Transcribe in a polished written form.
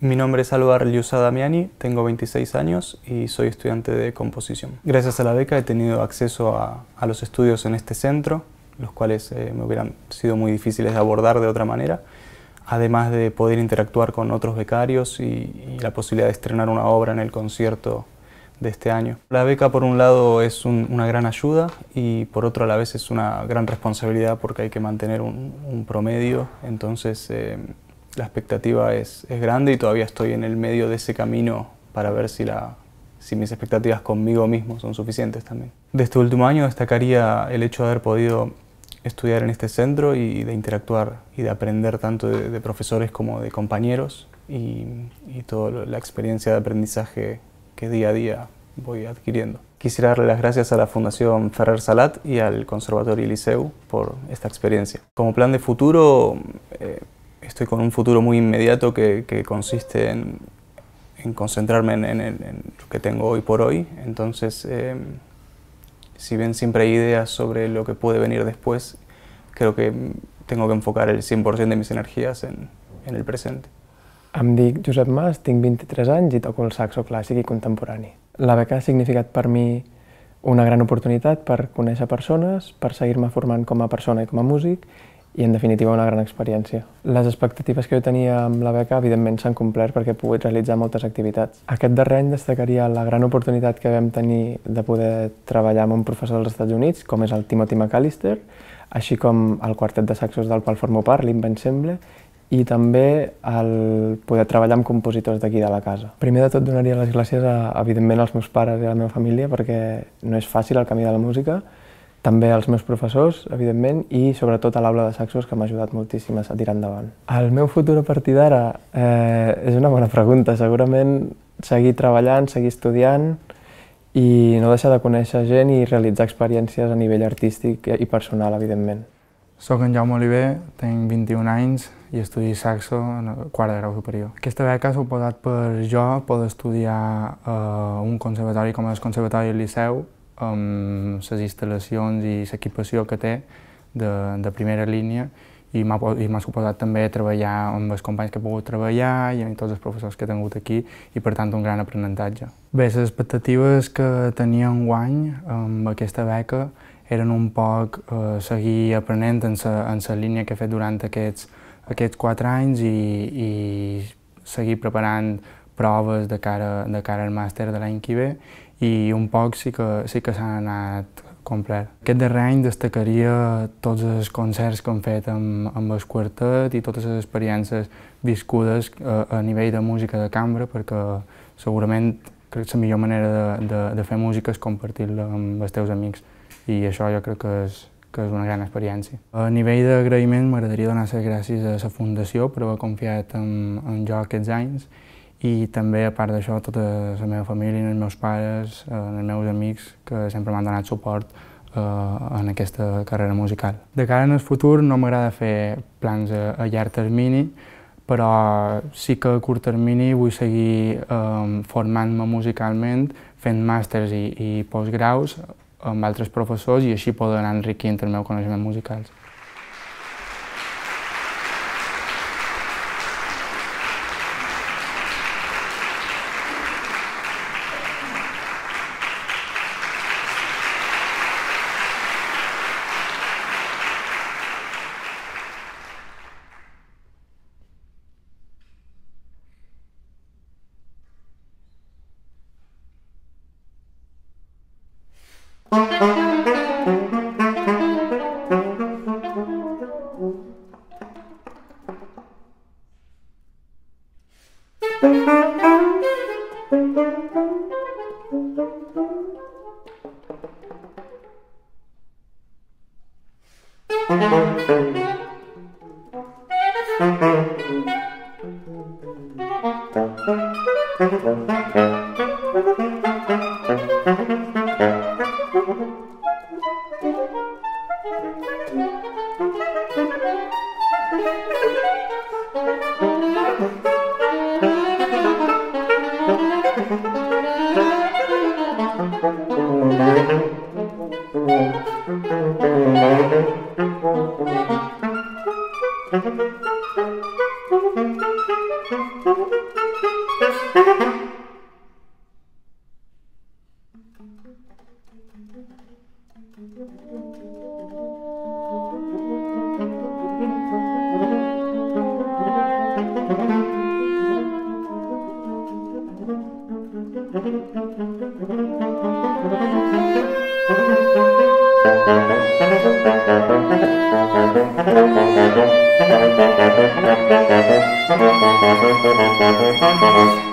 Mi nombre es Álvaro Liusa Damiani, tengo 26 años y soy estudiante de composición. Gracias a la beca he tenido acceso a los estudios en este centro, los cuales me hubieran sido muy difíciles de abordar de otra manera, además de poder interactuar con otros becarios y la posibilidad de estrenar una obra en el concierto de este año. La beca, por un lado, es una gran ayuda y por otro a la vez es una gran responsabilidad porque hay que mantener un promedio, entonces la expectativa es grande y todavía estoy en el medio de ese camino para ver si mis expectativas conmigo mismo son suficientes también. De este último año destacaría el hecho de haber podido estudiar en este centro y de interactuar y de aprender tanto de profesores como de compañeros y toda la experiencia de aprendizaje que día a día voy adquiriendo. Quisiera darle las gracias a la Fundación Ferrer Salat y al Conservatorio Liceu por esta experiencia. Como plan de futuro, estoy con un futuro muy inmediato que consiste en concentrarme en lo que tengo hoy por hoy. Entonces, si bien siempre hay ideas sobre lo que puede venir después, creo que tengo que enfocar el 100% de mis energías en el presente. Em dic Josep Mas, tinc 23 anys i toco el saxo clàssic i contemporani. La beca ha significat per mi una gran oportunitat per conèixer persones, per seguir-me formant com a persona i com a músic i, en definitiva, una gran experiència. Les expectatives que jo tenia amb la beca, evidentment, s'han complert perquè he pogut realitzar moltes activitats. Aquest darrer any destacaria la gran oportunitat que vam tenir de poder treballar amb un professor dels Estats Units, com és el Timothy McAllister, així com el quartet de saxos del qual formo part, l'Invensemble, i també el poder treballar amb compositors d'aquí de la casa. Primer de tot donaria les gràcies, evidentment, als meus pares i a la meva família perquè no és fàcil el camí de la música, també als meus professors, evidentment, i sobretot a l'aula de saxos que m'ha ajudat moltíssim a tirar endavant. El meu futur a partir d'ara és una bona pregunta. Segurament seguir treballant, seguir estudiant i no deixar de conèixer gent i realitzar experiències a nivell artístic i personal, evidentment. Soc en Jaume Oliver, tinc 21 anys i estudio saxo en el quart de grau superior. Aquesta beca ha suposat per jo poder estudiar a un conservatori com el Conservatori Liceu, amb les instal·lacions i l'equipació que té de primera línia, i m'ha suposat també treballar amb els companys que he pogut treballar i amb tots els professors que he tingut aquí, i per tant un gran aprenentatge. Bé, les expectatives que tenia enguany amb aquesta beca eren un poc seguir aprenent en la línia que he fet durant aquests 4 anys i seguir preparant proves de cara al màster de l'any que ve, i un poc sí que s'han anat complert. Aquest darrer any destacaria tots els concerts que hem fet amb el quartet i totes les experiències viscudes a nivell de música de cambra, perquè segurament crec que la millor manera de fer música és compartir-la amb els teus amics, i això jo crec que és una gran experiència. A nivell d'agraïment m'agradaria donar les gràcies a la Fundació per haver confiat en jo aquests anys, i també, a part d'això, tota la meva família, els meus pares, els meus amics, que sempre m'han donat suport en aquesta carrera musical. De cara al futur no m'agrada fer plans a llarg termini, però sí que a curt termini vull seguir formant-me musicalment, fent màsters i postgraus amb altres professors, i així poder anar enriquint el meu coneixement musical. Thank you.